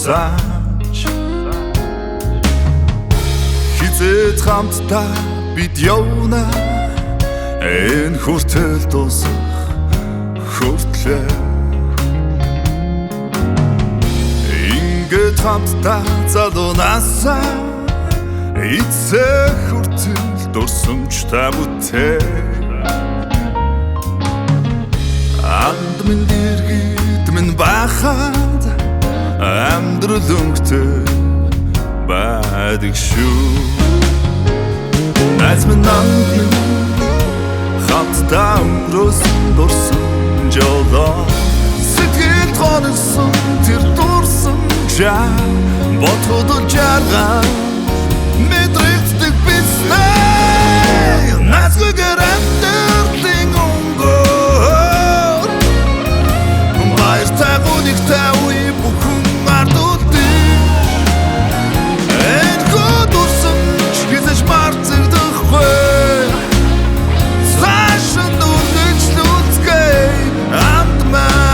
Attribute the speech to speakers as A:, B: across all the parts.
A: санаж хизээд хамтдаа бид явна энэ хүртэл дуусах хүртлээ ингээд хамтдаа залуунасаа эцэг хүртэл дурсамж та бүтээ анд минь дэргэд минь бахад амьдрал өнгөтэй байдаг шүү найз минь намд хамтдаа өнгөрөөсөн дурсамж жолоо сэтгэл хоногсон тэр дурсамж бодход жаргал мэдрэгддэг бистэй назгүй гэрэнтэрлийн өнгөөр баяр тагуник тави бүхэн ардуудын энэ дурсамж хизэж марцдаггүй цаашаа нүдэж лүцгэй андмаа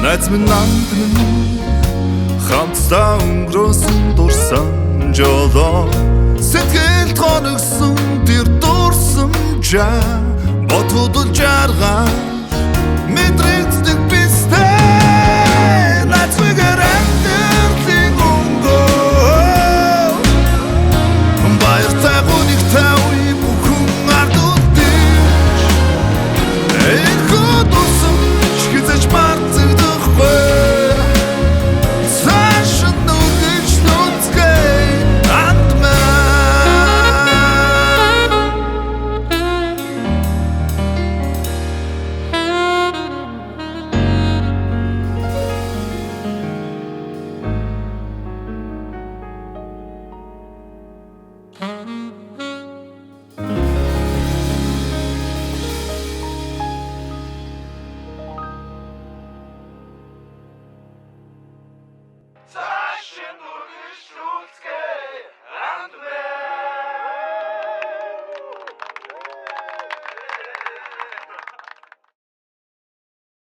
A: найз минь намд минь хамтдаа өнгөрөөсөн дурсамж жолоо сэтгэл хоногсон тэр дурсамж бодход жаргал мэдрэгддэг бистэй найзгүй гэрэнтэрлийн өнгөөр баяр тагуник тави бүхэн ардуудын энэ дурсамж хизэж марцдаггүй